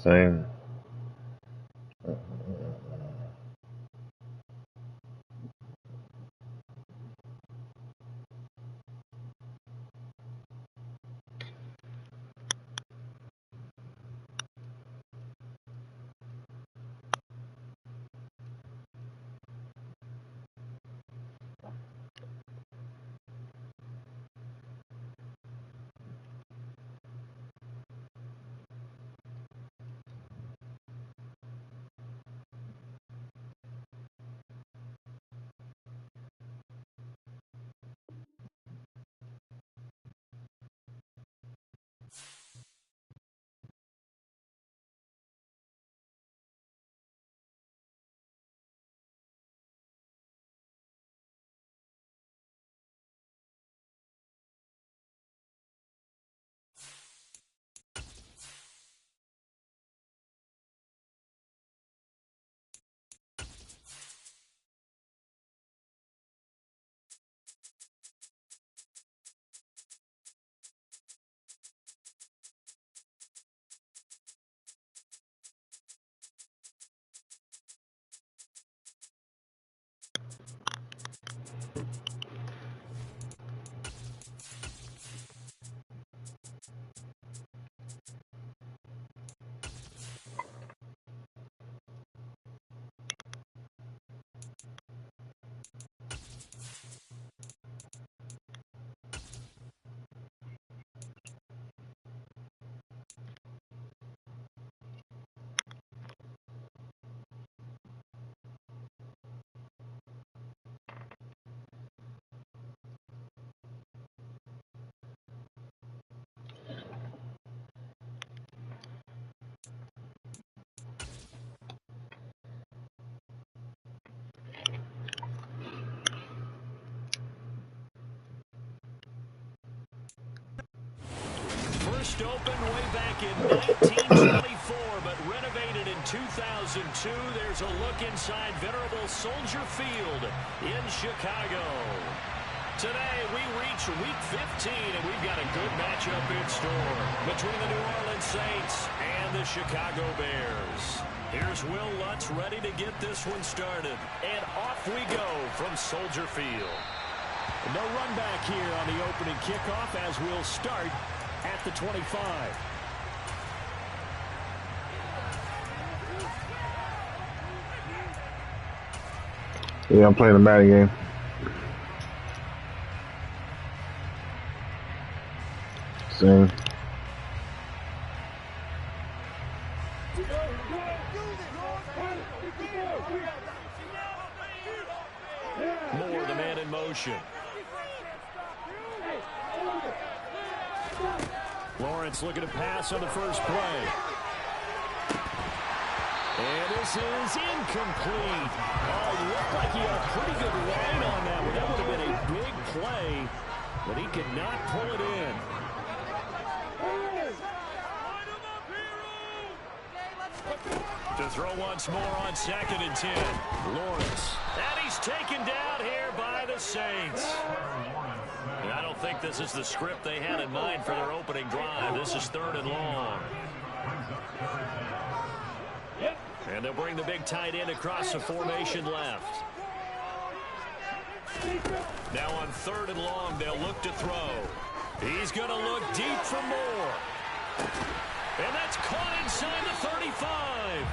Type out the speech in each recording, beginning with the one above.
Same. First opened way back in 1924, but renovated in 2002. There's a look inside venerable Soldier Field in Chicago. Today, we reach Week 15, and we've got a good matchup in store between the New Orleans Saints and the Chicago Bears. Here's Will Lutz ready to get this one started. And off we go from Soldier Field. No run back here on the opening kickoff as we'll start at the 25. Yeah, I'm playing the Madden game. Same. Moore, the man in motion. Lawrence looking to pass on the first play. And this is incomplete. Oh, looked like he had a pretty good line on that one. That would have been a big play, but he could not pull it in. To throw once more on 2nd and 10. Lawrence. And he's taken down here by the Saints. And I don't think this is the script they had in mind for their opening drive. This is 3rd and long. And they'll bring the big tight end across the formation left. Now on 3rd and long, they'll look to throw. He's going to look deep for Moore. And that's caught inside the 35.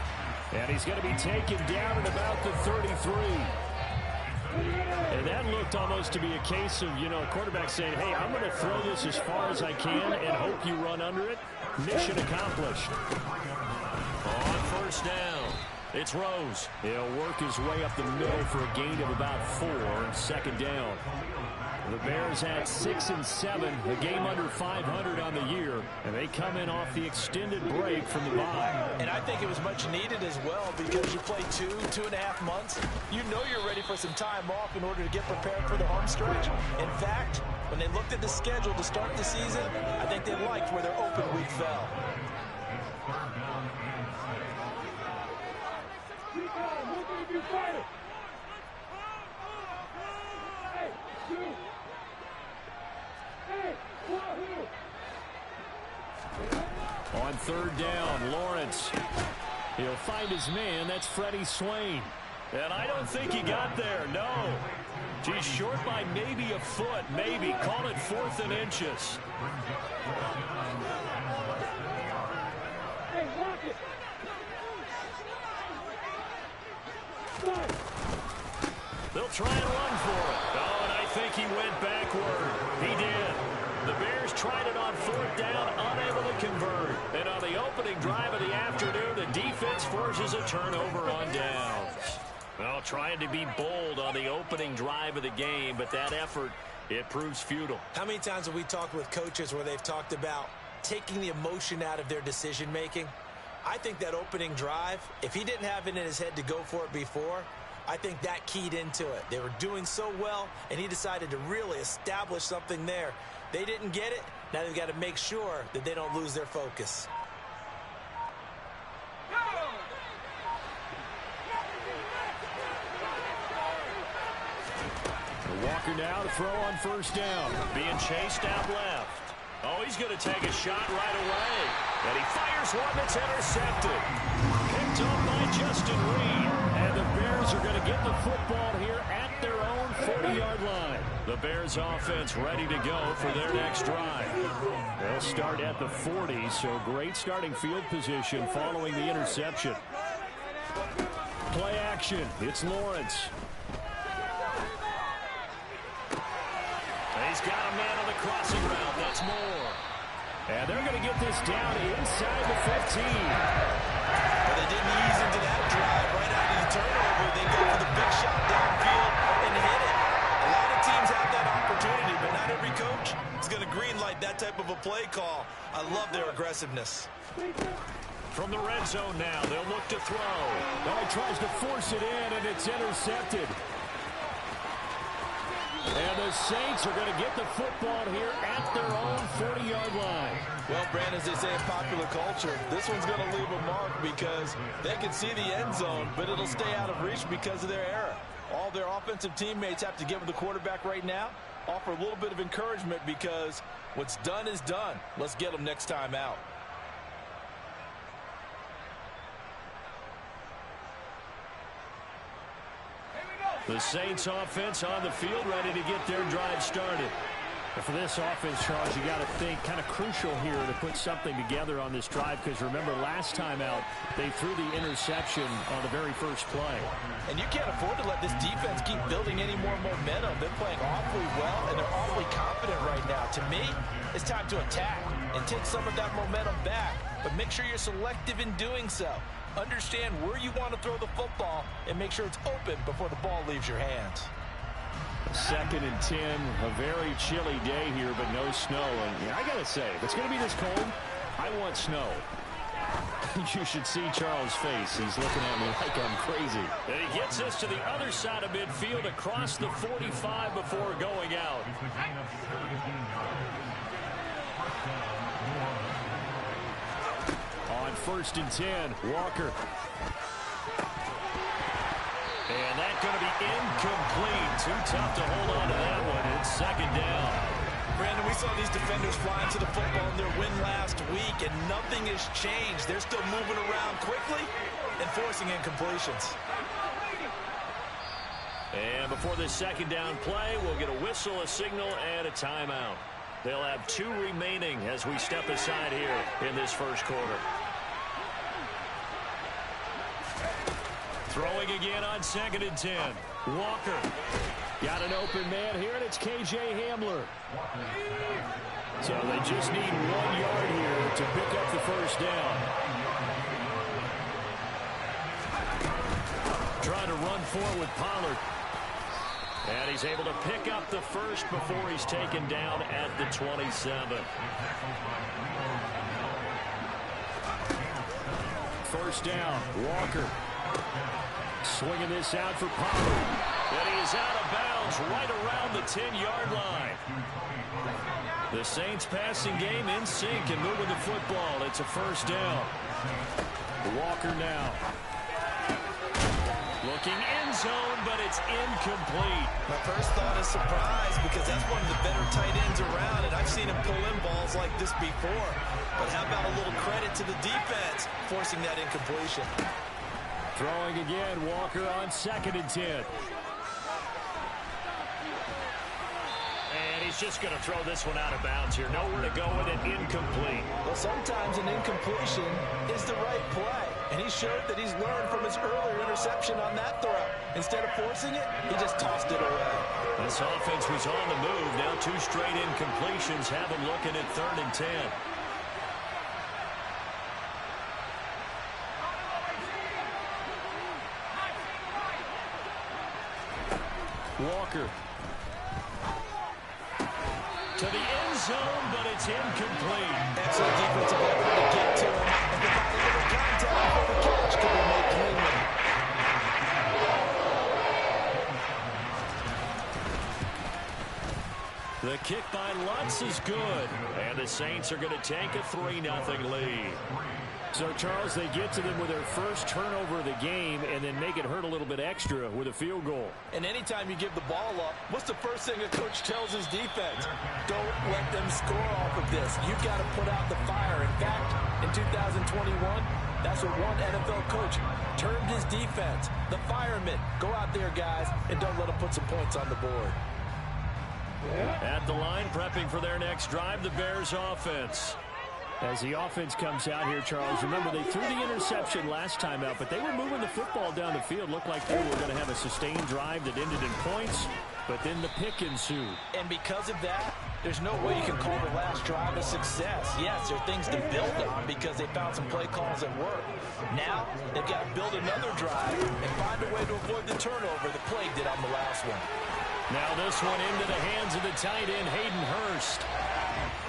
And he's going to be taken down at about the 33. And that looked almost to be a case of, a quarterback saying, hey, I'm going to throw this as far as I can and hope you run under it. Mission accomplished. On 1st down, it's Rose. He'll work his way up the middle for a gain of about 4. 2nd down. The Bears at 6 and 7, a game under 500 on the year, and they come in off the extended break from the bye. And I think it was much needed as well because you play 2.5 months. You know you're ready for some time off in order to get prepared for the home stretch. In fact, when they looked at the schedule to start the season, I think they liked where their open week fell. On On third down, Lawrence. He'll find his man. That's Freddie Swain. And I don't think he got there, no. He's short by maybe a foot, maybe. Call it 4th and inches. They'll try and run for it. Oh, and I think he went backward. He did. The Bears tried it on 4th down, unable to convert. And on the opening drive of the afternoon, the defense forces a turnover on downs. Well, trying to be bold on the opening drive of the game, but that effort, it proves futile. How many times have we talked with coaches where they've talked about taking the emotion out of their decision-making? I think that opening drive, if he didn't have it in his head to go for it before, I think that keyed into it. They were doing so well, and he decided to really establish something there. They didn't get it. Now they've got to make sure that they don't lose their focus. Walker now to throw on 1st down. Being chased out left. Oh, he's going to take a shot right away. And he fires one that's intercepted. Picked up by Justin Reed. And the Bears are going to get the football here at their own 40-yard line. The Bears offense ready to go for their next drive. They'll start at the 40, so great starting field position following the interception. Play action. It's Lawrence. He's got a man on the crossing route. That's Moore. And they're going to get this down inside the 15. Well, they didn't ease into that drive right out of the turnover. They go for the big shot downfield and hit it. A lot of teams have that opportunity, but not every coach is going to greenlight that type of a play call. I love their aggressiveness. From the red zone now, they'll look to throw. Oh, he tries to force it in, and it's intercepted. And the Saints are going to get the football here at their own 40-yard line. Well, Brandon, as they say in popular culture, this one's going to leave a mark because they can see the end zone, but it'll stay out of reach because of their error. All their offensive teammates have to give the quarterback right now, offer a little bit of encouragement because what's done is done. Let's get them next time out. The Saints offense on the field ready to get their drive started. And for this offense, Charles, you got to think kind of crucial here to put something together on this drive because remember last time out they threw the interception on the very first play. And you can't afford to let this defense keep building any more momentum. They're playing awfully well and they're awfully confident right now. To me, it's time to attack and take some of that momentum back, but make sure you're selective in doing so. Understand where you want to throw the football and make sure it's open before the ball leaves your hands. 2nd and 10, a very chilly day here, but no snow. And yeah, I got to say, if it's going to be this cold, I want snow. You should see Charles' face. He's looking at me like I'm crazy. And he gets us to the other side of midfield across the 45 before going out. On 1st and 10, Walker. And that's going to be incomplete. Too tough to hold on to that one. It's 2nd down. Brandon, we saw these defenders flying to the football in their win last week, and nothing has changed. They're still moving around quickly and forcing incompletions. And before this 2nd down play, we'll get a whistle, a signal, and a timeout. They'll have 2 remaining as we step aside here in this first quarter. Throwing again on 2nd and 10. Walker got an open man here, and it's K.J. Hamler. So they just need 1 yard here to pick up the first down. Trying to run forward with Pollard. And he's able to pick up the first before he's taken down at the 27. First down, Walker. Swinging this out for Pollard. And he is out of bounds right around the 10-yard line. The Saints passing game in sync and moving the football. It's a first down. Walker now. looking end zone, but it's incomplete. My first thought is surprise because that's one of the better tight ends around, and I've seen him pull in balls like this before. But how about a little credit to the defense forcing that incompletion? Throwing again, Walker on 2nd and 10. And he's just going to throw this one out of bounds here. Nowhere to go with it, incomplete. Well, sometimes an incompletion is the right play. And he showed that he's learned from his earlier interception on that throw. Instead of forcing it, he just tossed it away. This offense was on the move. Now 2 straight incompletions have him looking at 3rd and 10. Walker. To the end zone, but it's incomplete. Excellent defensive effort to get to him and provide a little contact before the catch could be made cleanly. The kick by Lutz is good. And the Saints are going to take a 3-0 lead. So, Charles, they get to them with their first turnover of the game and then make it hurt a little bit extra with a field goal. And anytime you give the ball up, what's the first thing a coach tells his defense? Don't let them score off of this. You've got to put out the fire. In fact, in 2021, that's what one NFL coach termed his defense. The firemen. Go out there, guys, and don't let them put some points on the board. At the line, prepping for their next drive, the Bears offense. As the offense comes out here, Charles, remember they threw the interception last time out, but they were moving the football down the field. Looked like they were going to have a sustained drive that ended in points, but then the pick ensued. And because of that, there's no way you can call the last drive a success. Yes, there are things to build on because they found some play calls that work. Now, they've got to build another drive and find a way to avoid the turnover the plague did on the last one. Now this one into the hands of the tight end, Hayden Hurst.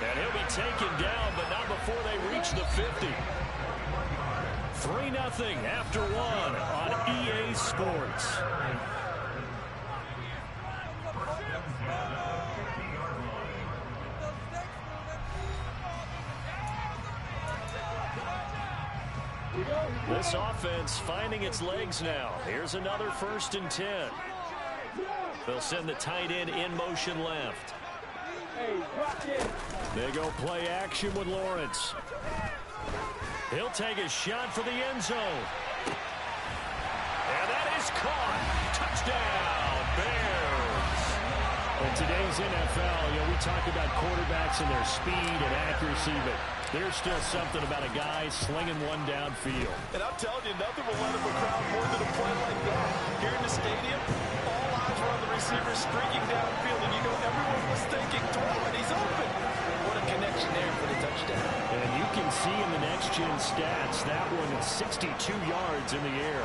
And he'll be taken down, but not before they reach the 50. 3-0 after 1 on EA Sports. This offense finding its legs now. Here's another 1st and 10. They'll send the tight end in motion left. They go play action with Lawrence. He'll take a shot for the end zone. And that is caught. Touchdown, Bears. In today's NFL, we talk about quarterbacks and their speed and accuracy, but there's still something about a guy slinging one downfield. And I'm telling you, nothing will let him a crowd more than a play like that. Here in the stadium, all eyes were on the receiver streaking downfield, and everyone was thinking, throw it, he's open. What a connection there for the touchdown. And you can see in the next-gen stats, that one is 62 yards in the air.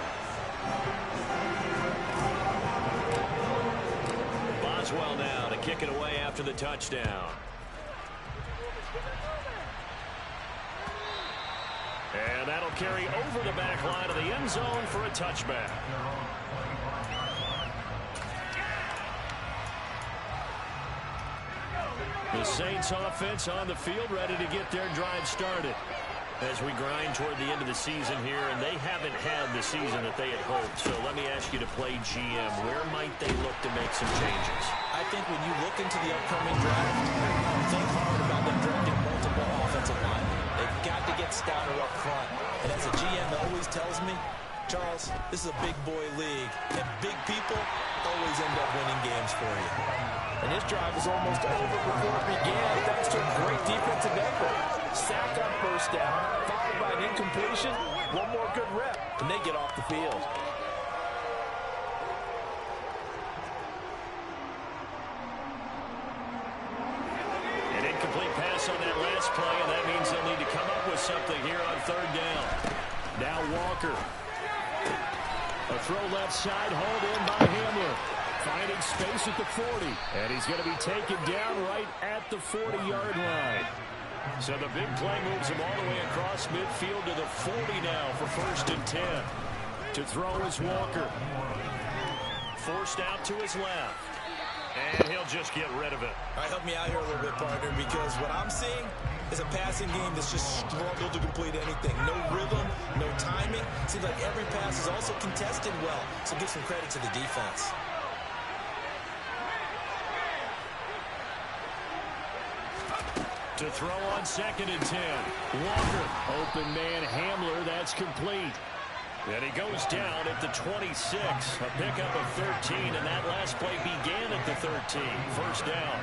Boswell now to kick it away after the touchdown. And that'll carry over the back line of the end zone for a touchback. The Saints offense on the field ready to get their drive started as we grind toward the end of the season here, and they haven't had the season that they had hoped. So let me ask you to play GM. Where might they look to make some changes? I think when you look into the upcoming draft, think hard about them drafting multiple offensive linemen. They've got to get stouter up front. And as a GM always tells me, Charles, this is a big boy league, and big people always end up winning games for you. And this drive is almost over before it began, thanks to a great defensive effort. Sack on first down, followed by an incompletion, one more good rep, and they get off the field. An incomplete pass on that last play, and that means they'll need to come up with something here on 3rd down. Now Walker. A throw left side, hauled in by Hamler. Finding space at the 40. And he's going to be taken down right at the 40-yard line. So the big play moves him all the way across midfield to the 40 now for 1st and 10. To throw is Walker. Forced out to his left. And he'll just get rid of it. All right, help me out here a little bit, partner, because what I'm seeing, is a passing game that's just struggled to complete anything. No rhythm, no timing. Seems like every pass is also contested well, so give some credit to the defense. To throw on 2nd and 10. Walker, open man Hamler, that's complete. And he goes down at the 26. A pickup of 13, and that last play began at the 13. First down.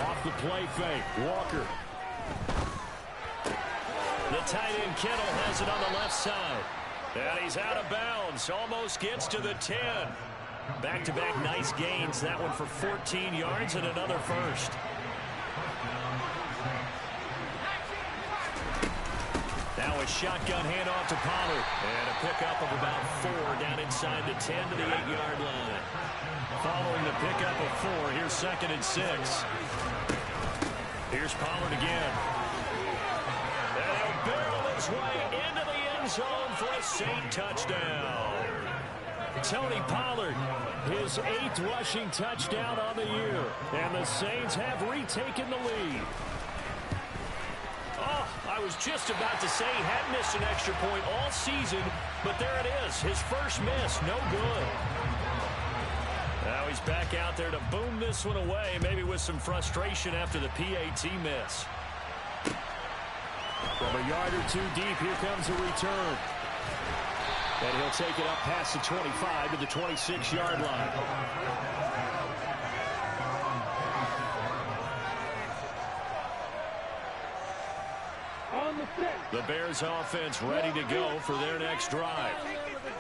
Off the play fake, Walker. The tight end Kittle has it on the left side. And he's out of bounds, almost gets to the 10. Back-to-back nice gains, that one for 14 yards and another first. Now a shotgun handoff to Pollard. And a pickup of about 4 down inside the 10 to the 8-yard line. Following the pickup of 4, here's 2nd and 6. Here's Pollard again. And he'll barrel his way into the end zone for a Saint touchdown. Tony Pollard, his 8th rushing touchdown on the year. And the Saints have retaken the lead. Oh, I was just about to say he had missed an extra point all season, but there it is. His first miss, no good. Now he's back out there to boom this one away, maybe with some frustration after the PAT miss. From a yard or 2 deep, here comes a return. And he'll take it up past the 25 to the 26-yard line. The Bears offense ready to go for their next drive.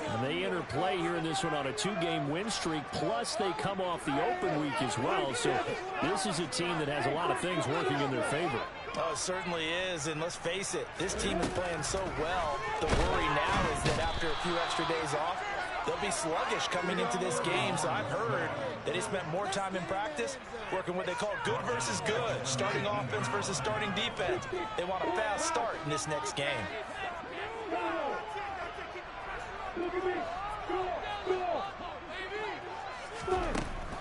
And they enter play here in this one on a 2-game win streak, plus they come off the open week as well. So this is a team that has a lot of things working in their favor. Oh, it certainly is, and let's face it, this team is playing so well. The worry now is that after a few extra days off, they'll be sluggish coming into this game. So I've heard that they spent more time in practice working what they call good versus good, starting offense versus starting defense. They want a fast start in this next game.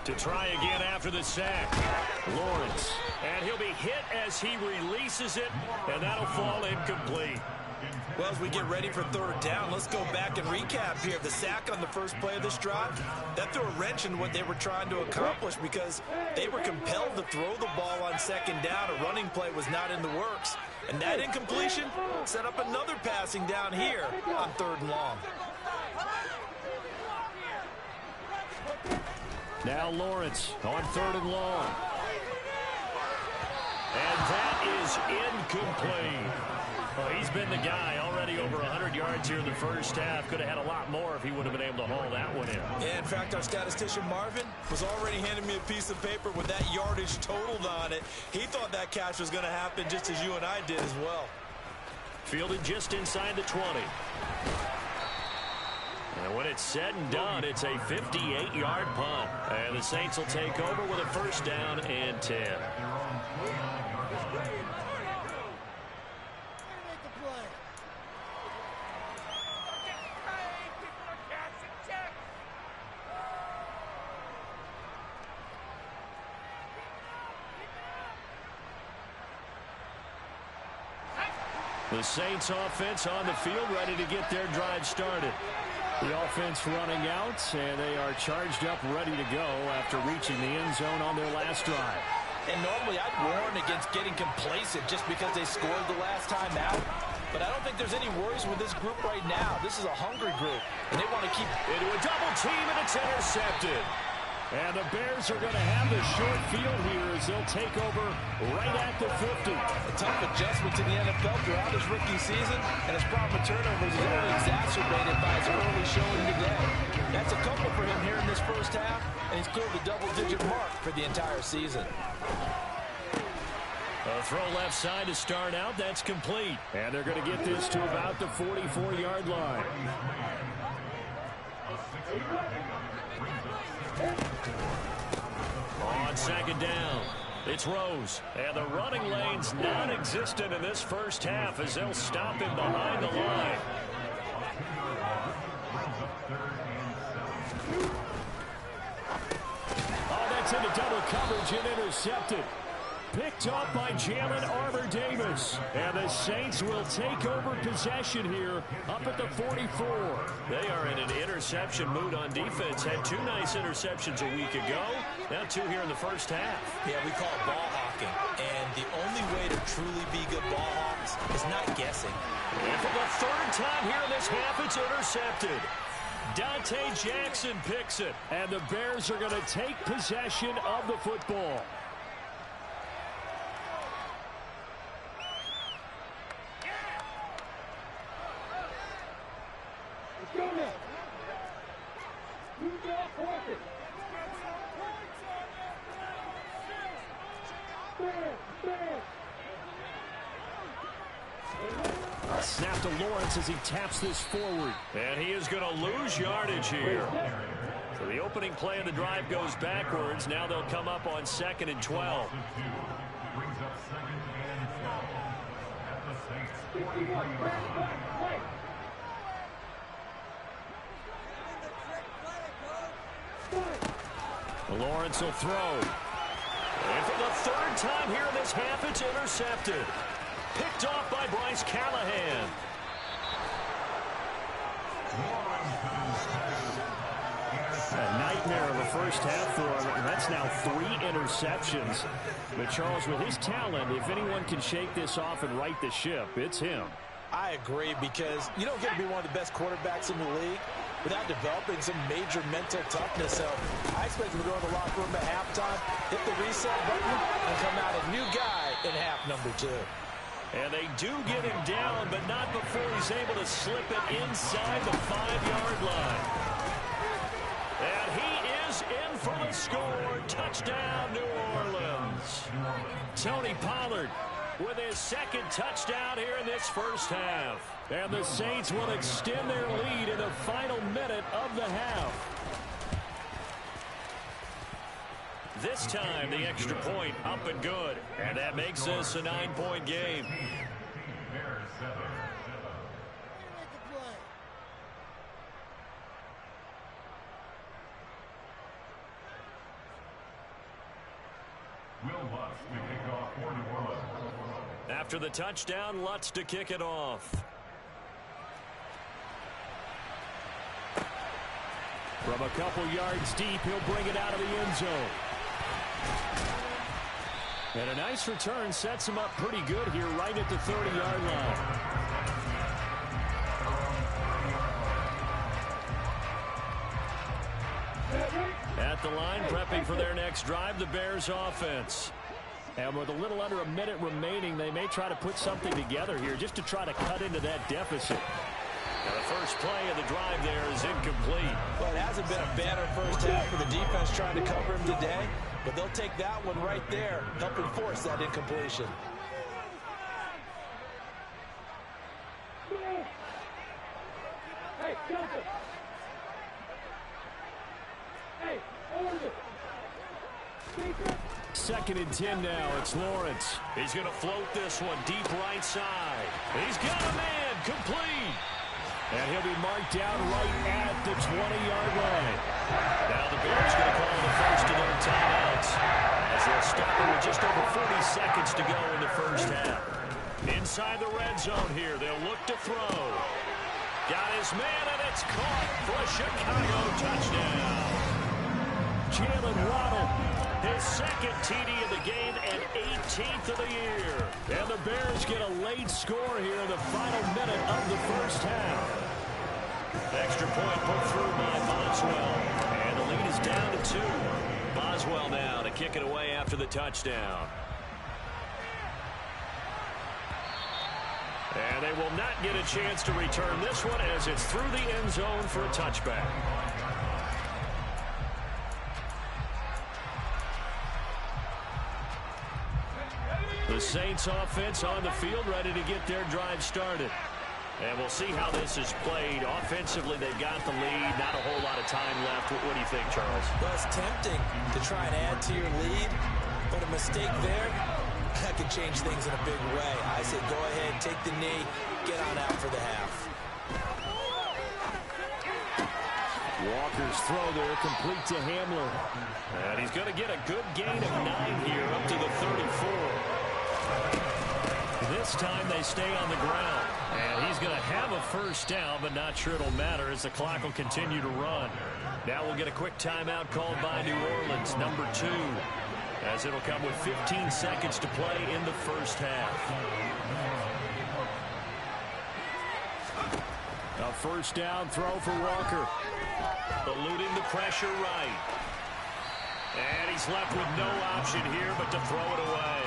To try again after the sack, Lawrence. And he'll be hit as he releases it, and that'll fall incomplete. Well, as we get ready for 3rd down, let's go back and recap here. The sack on the first play of this drive, that threw a wrench in what they were trying to accomplish because they were compelled to throw the ball on 2nd down. A running play was not in the works. And that incompletion set up another passing down here on 3rd and long. Now Lawrence on 3rd and long. And that is incomplete. Well, he's been the guy, already over 100 yards here in the first half. Could have had a lot more if he would have been able to haul that one in. Yeah, in fact, our statistician Marvin was already handing me a piece of paper with that yardage totaled on it. He thought that catch was going to happen just as you and I did as well. Fielded just inside the 20. And when it's said and done, it's a 58-yard punt. And the Saints will take over with a first down and 10. The Saints offense on the field, ready to get their drive started. The offense running out, and they are charged up, ready to go after reaching the end zone on their last drive. And normally I'd warn against getting complacent just because they scored the last time out. But I don't think there's any worries with this group right now. This is a hungry group, and they want to keep into a double team, and it's intercepted. And the Bears are going to have the short field here as they'll take over right at the 50. A tough adjustment to the NFL throughout his rookie season, and his problem with turnovers is only exacerbated by his early showing today. That's a couple for him here in this first half, and he's cleared the double-digit mark for the entire season. A throw left side to start out. That's complete. And they're going to get this to about the 44-yard line. On 2nd down, it's Rose. And the running lane's non-existent in this first half as they'll stop him behind the line. Oh, that's into double coverage and intercepted. Picked off by Jalen Armour-Davis. And the Saints will take over possession here up at the 44. They are in an interception mood on defense. Had 2 nice interceptions a week ago. Now 2 here in the first half. Yeah, we call it ball hawking. And the only way to truly be good ball hawks is not guessing. And for the 3rd time here in this half, it's intercepted. Dante Jackson picks it. And the Bears are going to take possession of the football. Snap to Lawrence as he taps this forward. And he is going to lose yardage here. So the opening play of the drive goes backwards. Now they'll come up on 2nd and 12. Lawrence will throw. And for the 3rd time here in this half, it's intercepted. Picked off by Bryce Callahan. A nightmare of a first half for him, and that's now 3 interceptions. But Charles, with his talent, if anyone can shake this off and right the ship, it's him. I agree, because you don't get to be one of the best quarterbacks in the league without developing some major mental toughness. So I expect him to go in the locker room at halftime, hit the reset button, and come out a new guy in half number 2. And they do get him down, but not before he's able to slip it inside the 5-yard line. And he is in for the score. Touchdown, New Orleans. Tony Pollard with his 2nd touchdown here in this first half. And the Saints will extend their lead in the final minute of the half. This time, the extra point up and good. And that makes this a 9-point game. After the touchdown, Lutz to kick it off. From a couple yards deep, he'll bring it out of the end zone. And a nice return sets him up pretty good here right at the 30-yard line. At the line, prepping for their next drive, the Bears offense. And with a little under a minute remaining, they may try to put something together here just to try to cut into that deficit. Now the first play of the drive there is incomplete. Well, it hasn't been a banner first half for the defense trying to cover him today, but they'll take that one right there, helping force that incompletion. Hey, Joseph! Hey, order! 2nd and 10 now. It's Lawrence. He's going to float this one deep right side. He's got a man complete. And he'll be marked down right at the 20-yard line. Now the Bears going to call the first of their timeouts as they'll stop it with just over 40 seconds to go in the first half. Inside the red zone here, they'll look to throw. Got his man, and it's caught for a Chicago touchdown. Jalen Waddle, his 2nd TD of the game and 18th of the year. And the Bears get a late score here in the final minute of the first half. Extra point put through by Boswell. And the lead is down to 2. Boswell now to kick it away after the touchdown. And they will not get a chance to return this one as it's through the end zone for a touchback. The Saints offense on the field ready to get their drive started. And we'll see how this is played. Offensively, they've got the lead. Not a whole lot of time left. What do you think, Charles? Well, it's tempting to try and add to your lead, but a mistake there, that could change things in a big way. I said go ahead, take the knee, get on out for the half. Walker's throw there, complete to Hamler. And he's going to get a good gain of 9 here, up to the 34. This time they stay on the ground. And he's going to have a first down, but not sure it'll matter as the clock will continue to run. Now we'll get a quick timeout called by New Orleans, number 2, as it'll come with 15 seconds to play in the first half. A first down throw for Walker. Eluding the pressure right. And he's left with no option here but to throw it away.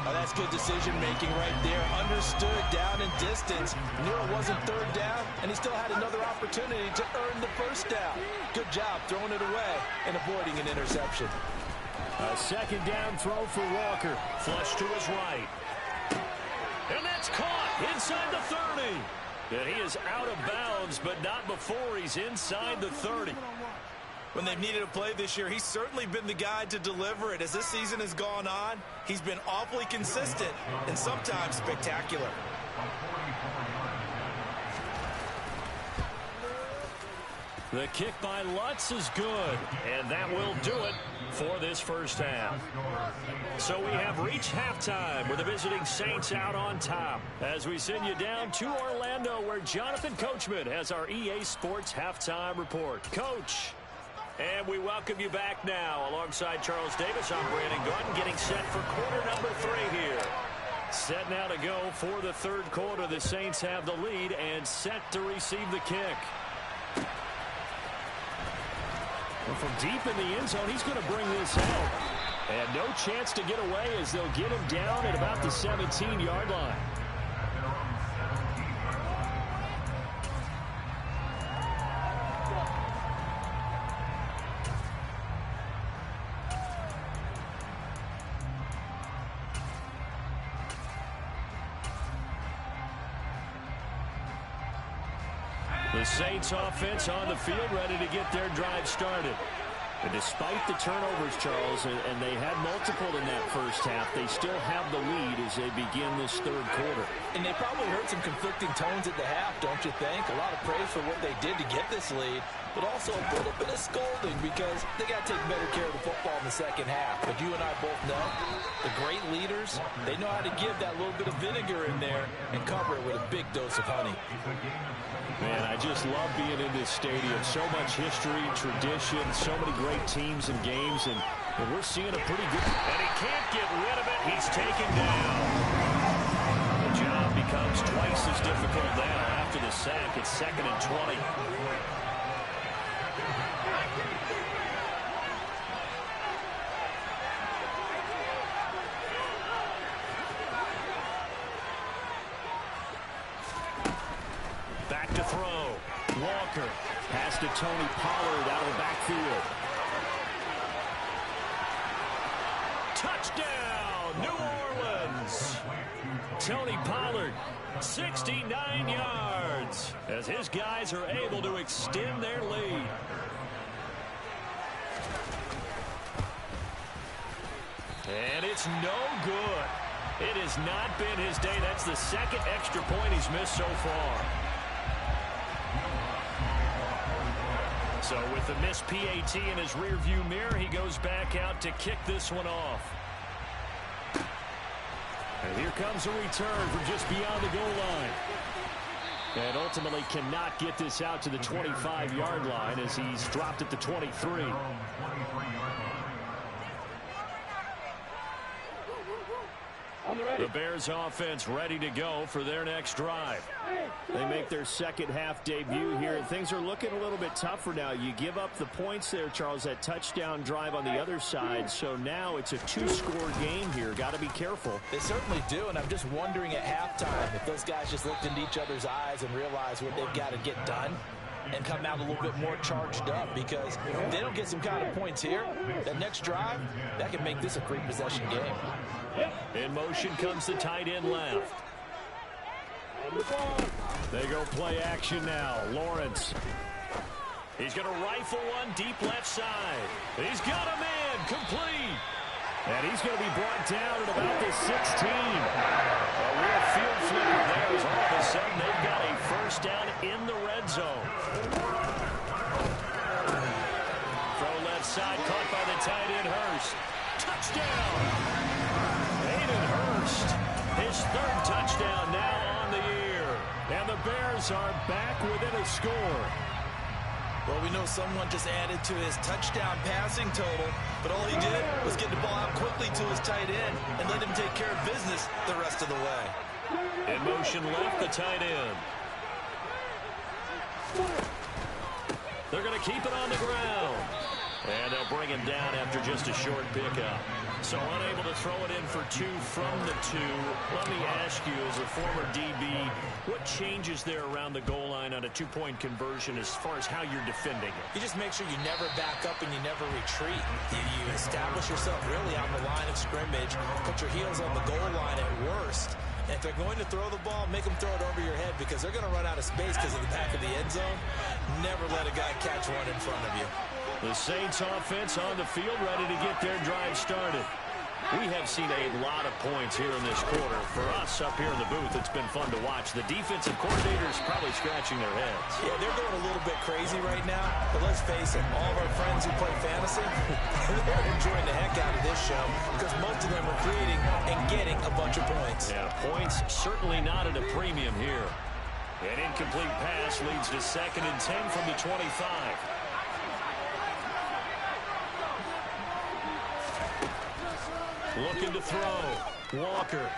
Oh, that's good decision-making right there. Understood down and distance. Knew it wasn't third down, and he still had another opportunity to earn the first down. Good job throwing it away and avoiding an interception. A second down throw for Walker. Flush to his right. And that's caught inside the 30. And he is out of bounds, but not before he's inside the 30. When they've needed a play this year, he's certainly been the guy to deliver it. As this season has gone on, he's been awfully consistent and sometimes spectacular. The kick by Lutz is good, and that will do it for this first half. So we have reached halftime with the visiting Saints out on top as we send you down to Orlando where Jonathan Coachman has our EA Sports halftime report. Coach, and we welcome you back now alongside Charles Davis. I'm Brandon Gordon getting set for quarter number 3 here. Set now to go for the third quarter. The Saints have the lead and set to receive the kick. And from deep in the end zone, he's going to bring this out. And no chance to get away as they'll get him down at about the 17-yard line. The Saints offense on the field ready to get their drive started. And despite the turnovers, Charles, and they had multiple in that first half, they still have the lead as they begin this third quarter. And they probably heard some conflicting tones at the half, don't you think? A lot of praise for what they did to get this lead, but also a little bit of scolding because they got to take better care of the football in the second half. But you and I both know the great leaders, they know how to give that little bit of vinegar in there and cover it with a big dose of honey. Man, I just love being in this stadium. So much history, tradition, so many great teams and games, and we're seeing a pretty good... And he can't get rid of it. He's taken down. The job becomes twice as difficult now after the sack. It's 2nd and 20. Back to throw. Walker. Pass to Tony Pollard out of the backfield. Touchdown, New Orleans. Tony Pollard, 69 yards, as his guys are able to extend their lead. And it's no good. It has not been his day. That's the second extra point he's missed so far. So with the missed PAT in his rearview mirror, he goes back out to kick this one off. And here comes a return from just beyond the goal line. And ultimately cannot get this out to the 25-yard line as he's dropped at the 23. The Bears offense ready to go for their next drive. They make their second half debut here, and things are looking a little bit tougher now. You give up the points there, Charles, that touchdown drive on the other side. So now it's a 2-score game here. Got to be careful. They certainly do, and I'm just wondering at halftime if those guys just looked into each other's eyes and realized what they've got to get done and come out a little bit more charged up, because if they don't get some kind of points here, that next drive, that can make this a 3-possession game. In motion comes the tight end left. They go play action now. Lawrence. He's going to rifle one deep left side. He's got a man complete. And he's going to be brought down at about the 16. A real field flipper there as all of a sudden they've got a first down in the red zone. third touchdown now on the year. And the Bears are back within a score. Well, we know someone just added to his touchdown passing total, but all he did was get the ball out quickly to his tight end and let him take care of business the rest of the way. In motion left, the tight end. They're going to keep it on the ground. And they'll bring him down after just a short pickup. So unable to throw it in for 2 from the 2. Let me ask you, as a former DB, what changes there around the goal line on a 2-point conversion as far as how you're defending it? You just make sure you never back up and you never retreat. You establish yourself really on the line of scrimmage, put your heels on the goal line at worst. And if they're going to throw the ball, make them throw it over your head because they're going to run out of space because of the back of the end zone. Never let a guy catch one in front of you. The Saints offense on the field, ready to get their drive started. We have seen a lot of points here in this quarter. For us up here in the booth, it's been fun to watch. The defensive coordinators probably scratching their heads. Yeah, they're going a little bit crazy right now. But let's face it, all of our friends who play fantasy, they're enjoying the heck out of this show because most of them are creating and getting a bunch of points. Yeah, points certainly not at a premium here. An incomplete pass leads to 2nd and 10 from the 25. Looking to throw. Walker.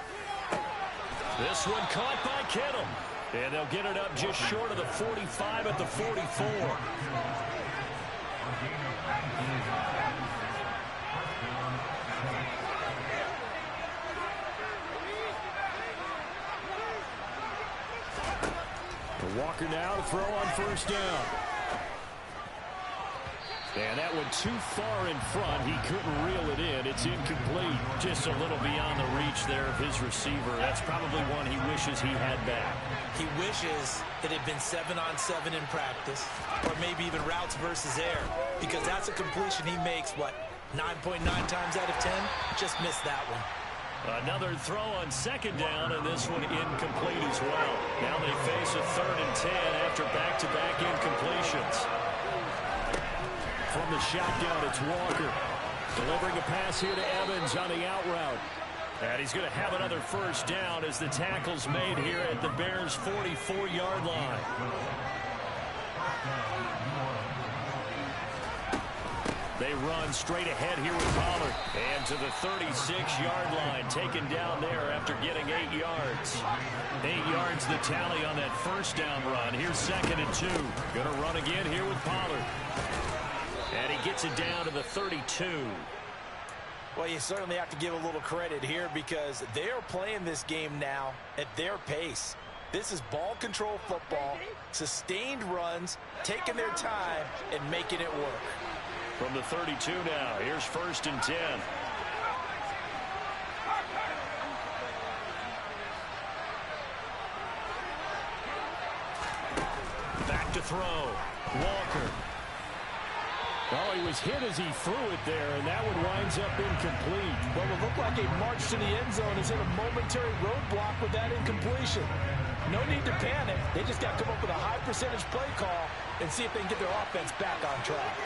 This one caught by Kittle. And they'll get it up just short of the 45 at the 44. Walker now to throw on first down. And that one too far in front. He couldn't reel it in. It's incomplete. Just a little beyond the reach there of his receiver. That's probably one he wishes he had back. He wishes it had been 7-on-7 in practice, or maybe even routes versus air, because that's a completion he makes, what, 9.9 times out of 10? Just missed that one. Another throw on 2nd down, and this one incomplete as well. Now they face a 3rd and 10 after back-to-back incompletions. From the shotgun, it's Walker. Delivering a pass here to Evans on the out route. And he's going to have another first down as the tackle's made here at the Bears' 44-yard line. They run straight ahead here with Pollard. And to the 36-yard line, taken down there after getting 8 yards. 8 yards the tally on that first down run. Here's 2nd and 2. Going to run again here with Pollard. And he gets it down to the 32. Well, you certainly have to give a little credit here because they are playing this game now at their pace. This is ball control football, sustained runs, taking their time, and making it work. From the 32 now, here's 1st and 10. Back to throw. Walker. Oh, he was hit as he threw it there, and that one winds up incomplete. Well, it looked like a march to the end zone has hit a momentary roadblock with that incompletion. No need to panic. They just got to come up with a high percentage play call and see if they can get their offense back on track.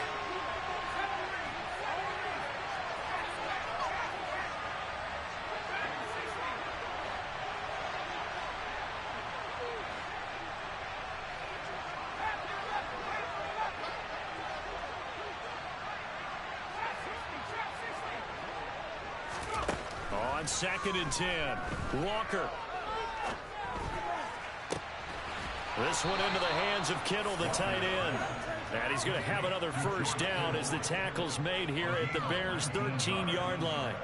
On 2nd and 10, Walker. This one into the hands of Kittle, the tight end. And he's going to have another first down as the tackle's made here at the Bears' 13-yard line.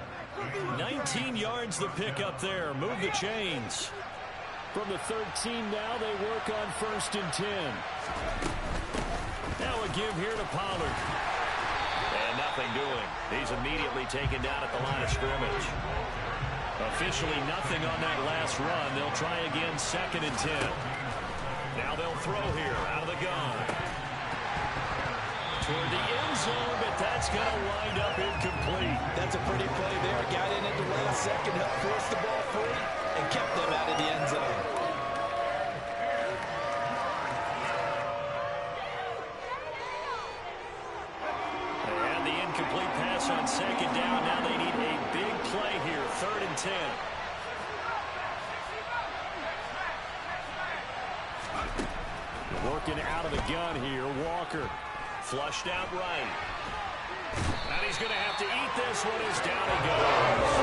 19 yards the pick up there. Move the chains. From the 13 now, they work on 1st and 10. Now a give here to Pollard. And nothing doing. He's immediately taken down at the line of scrimmage. Officially nothing on that last run. They'll try again 2nd and 10. Now they'll throw here out of the gun. Toward the end zone, but that's going to wind up incomplete. That's a pretty play there. Got in at the last second, helped force the ball free, and kept them out of the end zone. And the incomplete pass on 2nd down. Now they need a big play here, 3rd and 10. looking out of the gun here. Walker flushed out right. And he's going to have to eat this one as down he goes.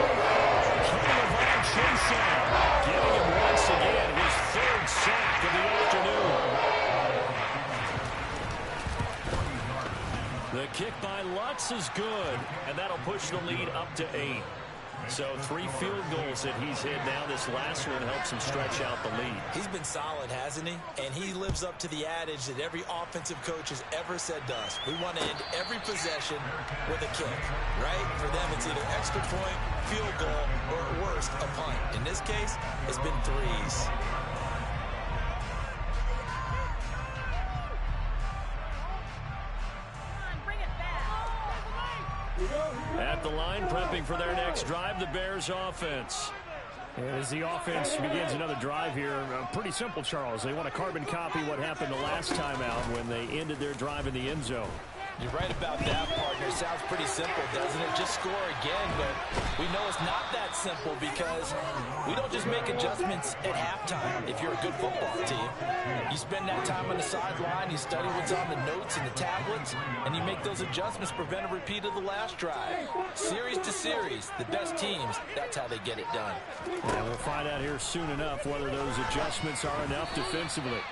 Getting him once again his third sack of the afternoon. The kick by Lutz is good, and that'll push the lead up to 8. So 3 field goals that he's hit now. This last one helps him stretch out the lead. He's been solid, hasn't he? And he lives up to the adage that every offensive coach has ever said to us. We want to end every possession with a kick, right? For them, it's either extra point, field goal, or at worst, a punt. In this case, it's been 3s. At the line, prepping for their next drive, the Bears offense. And as the offense begins another drive here, pretty simple, Charles. They want to carbon copy what happened the last time out when they ended their drive in the end zone. You're right about that, partner. Sounds pretty simple, doesn't it? Just score again, but we know it's not that simple because we don't just make adjustments at halftime if you're a good football team. You spend that time on the sideline, you study what's on the notes and the tablets, and you make those adjustments to prevent a repeat of the last drive. Series to series, the best teams, that's how they get it done. And we'll find out here soon enough whether those adjustments are enough defensively.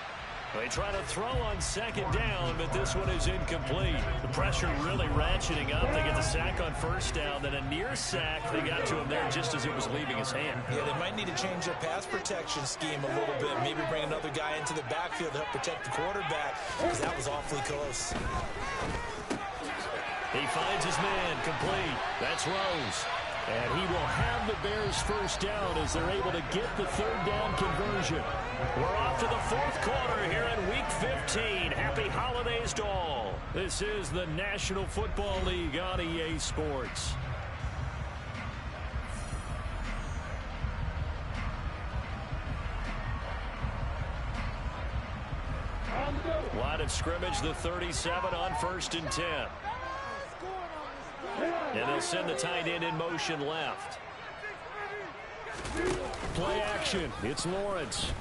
They try to throw on second down, but this one is incomplete. The pressure really ratcheting up. They get the sack on first down, then a near sack. They got to him there just as it was leaving his hand. Yeah, they might need to change their pass protection scheme a little bit. Maybe bring another guy into the backfield to help protect the quarterback, because that was awfully close. He finds his man, complete. That's Rose. And he will have the Bears first down as they're able to get the third down conversion. We're off to the fourth quarter here in Week 15. Happy holidays to all. This is the National Football League on EA Sports. Line of scrimmage, the 37 on 1st and 10. And they'll send the tight end in motion left. Play action. It's Lawrence.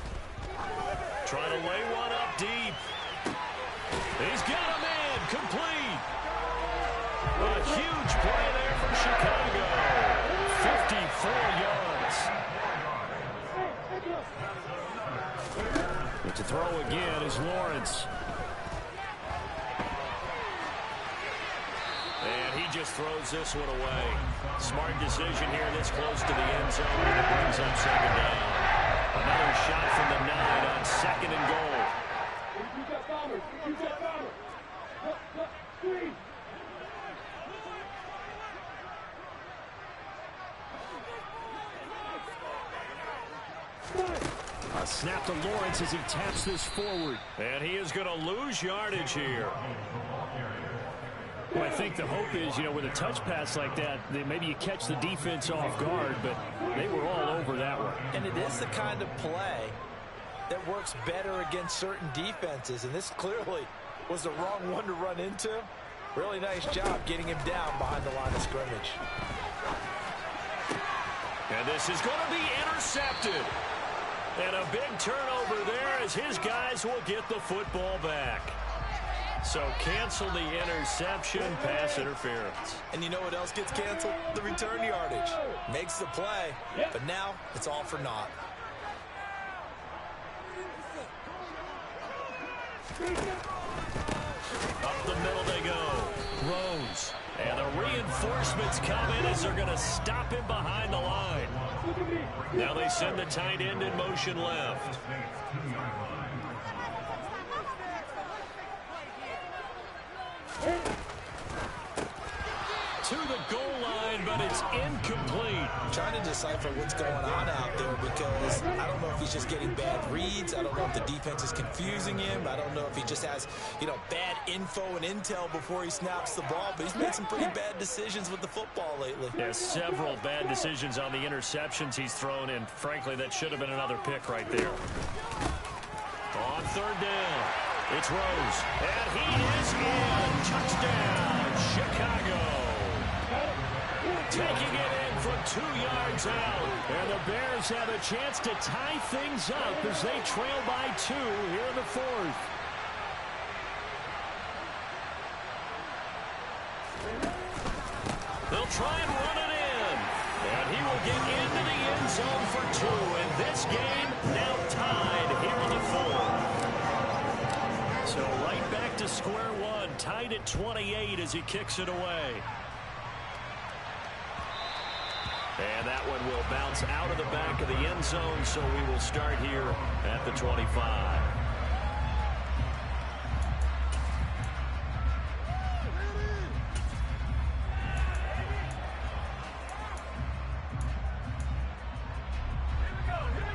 Try to lay one up deep. He's got a man, complete. A huge play there for Chicago. 54 yards. But to throw again is Lawrence. And he just throws this one away. Smart decision here this close to the end zone, and it brings up second down. Another shot from the 9 on 2nd and goal. A snap to Lawrence as he taps this forward. And he is going to lose yardage here. Well, I think the hope is, with a touch pass like that, maybe you catch the defense off guard, but they were all over that one. And it is the kind of play that works better against certain defenses, and this clearly was the wrong one to run into. Really nice job getting him down behind the line of scrimmage. And this is going to be intercepted. And a big turnover there as his guys will get the football back. So cancel the interception, pass interference. And you know what else gets canceled? The return yardage. Makes the play, but now it's all for naught. Up the middle they go. Rose. And the reinforcements come in as they're going to stop him behind the line. Now they send the tight end in motion left. To the goal line, but it's incomplete. I'm trying to decipher what's going on out there because I don't know if he's just getting bad reads. I don't know if the defense is confusing him. I don't know if he just has, bad info and intel before he snaps the ball. But he's made some pretty bad decisions with the football lately. There's several bad decisions on the interceptions he's thrown, and frankly, that should have been another pick right there. On third down, it's Rose. And he is in. Touchdown, Chicago. Taking it in from 2 yards out. And the Bears have a chance to tie things up as they trail by 2 here in the fourth. They'll try and run it in. And he will get into the end zone for 2. And this game now tied here in the 4th. So right back to square one. Tied at 28 as he kicks it away. And that one will bounce out of the back of the end zone, so we will start here at the 25.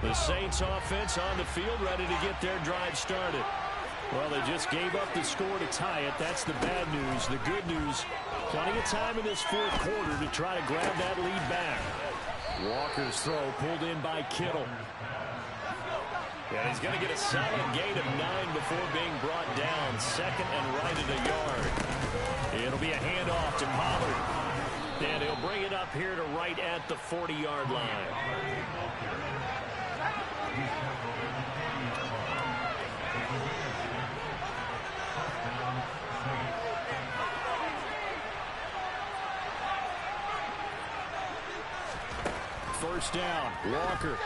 The Saints offense on the field, ready to get their drive started. Well, they just gave up the score to tie it. That's the bad news. The good news, plenty of time in this 4th quarter to try to grab that lead back. Walker's throw pulled in by Kittle. And he's going to get a solid gain of 9 before being brought down. 2nd and right at a yard. It'll be a handoff to Pollard. And he'll bring it up here to right at the 40-yard line. First down, Walker.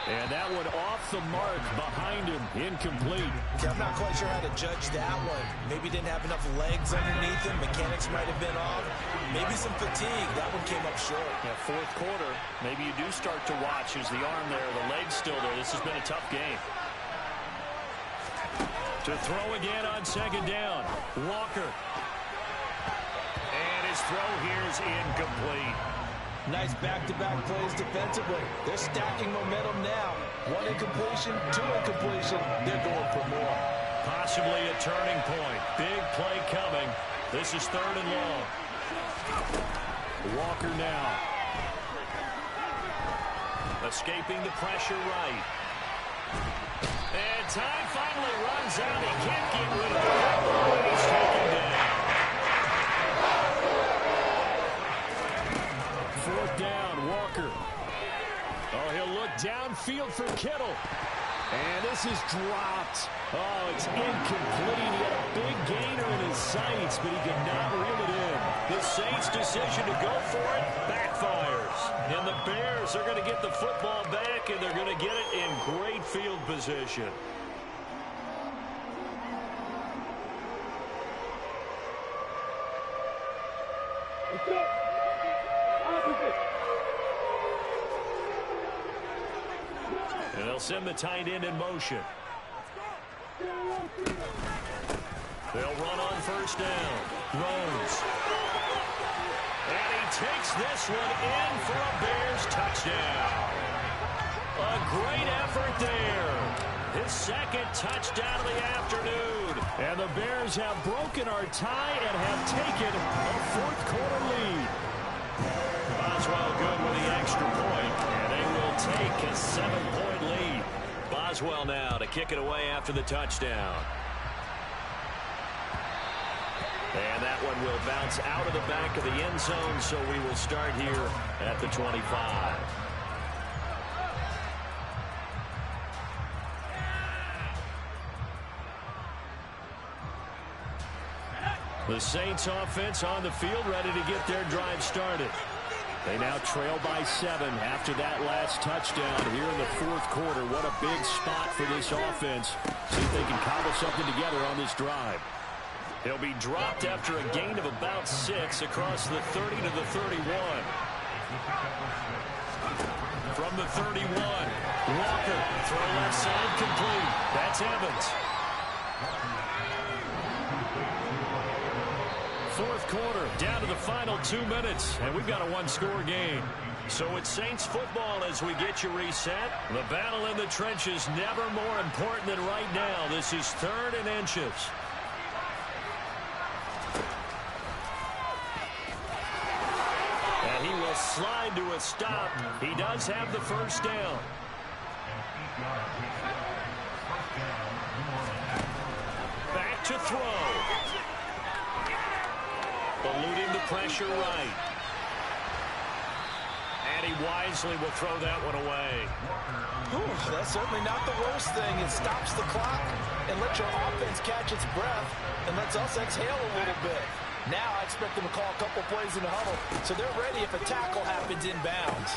And that one off the mark behind him, incomplete. Okay, I'm not quite sure how to judge that one. Maybe didn't have enough legs underneath him. Mechanics might have been off. Maybe some fatigue. That one came up short. Yeah, 4th quarter, maybe you do start to watch. Is the arm there, the leg's still there. This has been a tough game. To throw again on 2nd down, Walker. And his throw here is incomplete. Nice back-to-back plays defensively. They're stacking momentum now. 1 incompletion, 2 incompletion. They're going for more. Possibly a turning point. Big play coming. This is 3rd and long. Walker now. Escaping the pressure right. And time finally runs out. He can't get rid of it. He's taken down. 4th down, Walker. Oh, he'll look downfield for Kittle. And this is dropped. Oh, it's incomplete. He had a big gainer in his sights, but he could not reel it in. The Saints' decision to go for it backfires. And the Bears are going to get the football back, and they're going to get it in great field position. Let's go. Opposite. And they'll send the tight end in motion. They'll run on 1st down. Rose. And he takes this one in for a Bears touchdown. A great effort there. His 2nd touchdown of the afternoon. And the Bears have broken our tie and have taken a 4th quarter lead. Boswell good with the extra point. And they will take a 7-point lead. Boswell now to kick it away after the touchdown. And that one will bounce out of the back of the end zone, so we will start here at the 25. The Saints offense on the field, ready to get their drive started. They now trail by 7 after that last touchdown here in the 4th quarter. What a big spot for this offense. See if they can cobble something together on this drive. He'll be dropped after a gain of about 6 across the 30 to the 31. From the 31, Walker, throw left side complete. That's Evans. 4th quarter, down to the final 2 minutes, and we've got a 1-score game. So it's Saints football as we get you reset. The battle in the trenches never more important than right now. This is 3rd and inches. And he will slide to a stop. He does have the 1st down. Back to throw. Eluding the pressure right. And And he wisely will throw that one away. Whew, that's certainly not the worst thing. It stops the clock and lets your offense catch its breath and lets us exhale a little bit. Now I expect them to call a couple plays in the huddle, so they're ready if a tackle happens inbounds.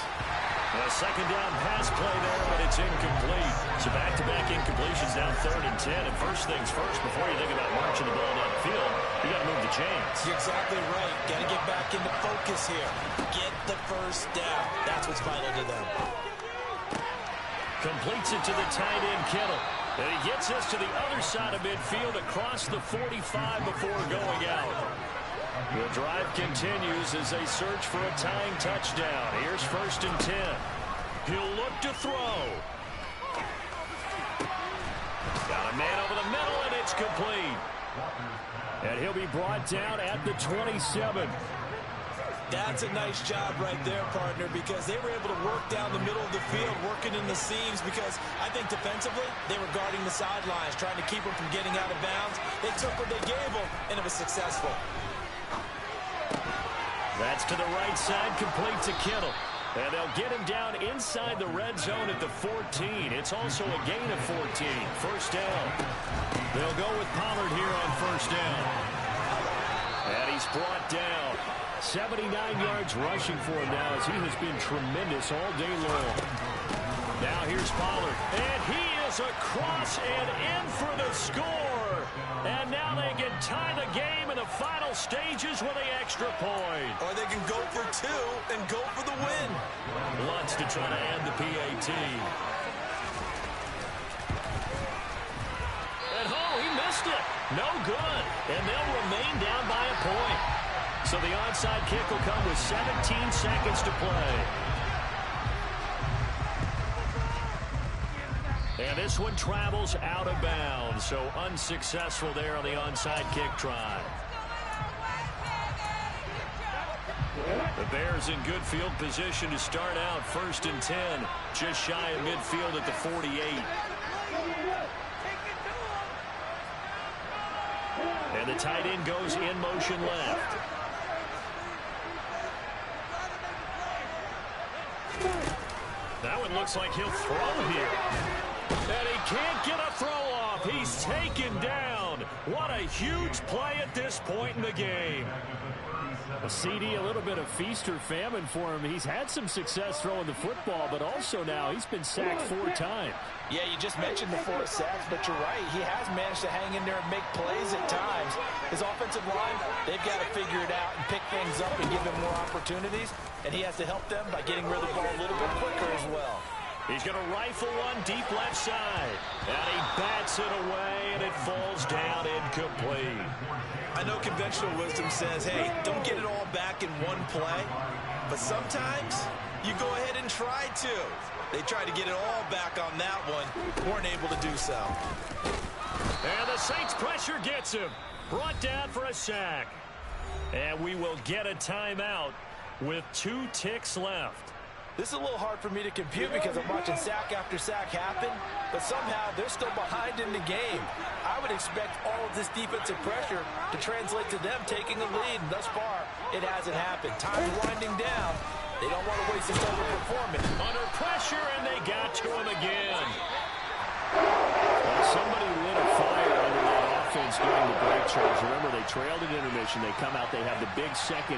A second down pass play there, but it's incomplete. So back-to-back incompletions now 3rd and 10. And first things first, before you think about marching the ball down the field, you got to move the chains. You're exactly right. Got to get back into focus here. Get the first down. That's what's vital to them. Completes it to the tight end, Kittle. And he gets us to the other side of midfield across the 45 before going out. The drive continues as they search for a tying touchdown. Here's 1st and 10. He'll look to throw. Got a man over the middle, and it's complete. And he'll be brought down at the 27. That's a nice job right there, partner, because they were able to work down the middle of the field, working in the seams, because I think defensively they were guarding the sidelines, trying to keep them from getting out of bounds. They took what they gave them, and it was successful. That's to the right side, complete to Kittle. And they'll get him down inside the red zone at the 14. It's also a gain of 14. First down. They'll go with Pollard here on first down. And he's brought down. 79 yards rushing for him now as he has been tremendous all day long. Now here's Pollard. And he is across and in for the score. And now they can tie the game in the final stages with an extra point. Or they can go for 2 and go for the win. Wants to try to add the PAT. And he missed it. No good. And they'll remain down by a point. So the onside kick will come with 17 seconds to play. And this one travels out of bounds, so unsuccessful there on the onside kick try. The Bears in good field position to start out 1st and 10, just shy of midfield at the 48. And the tight end goes in motion left. That one looks like he'll throw here. And he can't get a throw off. He's taken down. What a huge play at this point in the game. A CD, a little bit of feast or famine for him. He's had some success throwing the football, but also now he's been sacked 4 times. Yeah, you just mentioned the 4 sacks, but you're right. He has managed to hang in there and make plays at times. His offensive line, they've got to figure it out and pick things up and give him more opportunities. And he has to help them by getting rid of the ball a little bit quicker as well. He's going to rifle one deep left side. And he bats it away, and it falls down incomplete. I know conventional wisdom says, hey, don't get it all back in one play. But sometimes you go ahead and try to. They tried to get it all back on that one. Weren't able to do so. And the Saints pressure gets him. Brought down for a sack. And we will get a timeout with 2 ticks left. This is a little hard for me to compute because I'm watching sack after sack happen, but somehow they're still behind in the game. I would expect all of this defensive pressure to translate to them taking a lead, and thus far, it hasn't happened. Time's winding down. They don't want to waste this time of performance. Under pressure, and they got to him again. Well, somebody lit a fire under that offense during the break, Charles. Remember, they trailed at intermission. They come out, they have the big second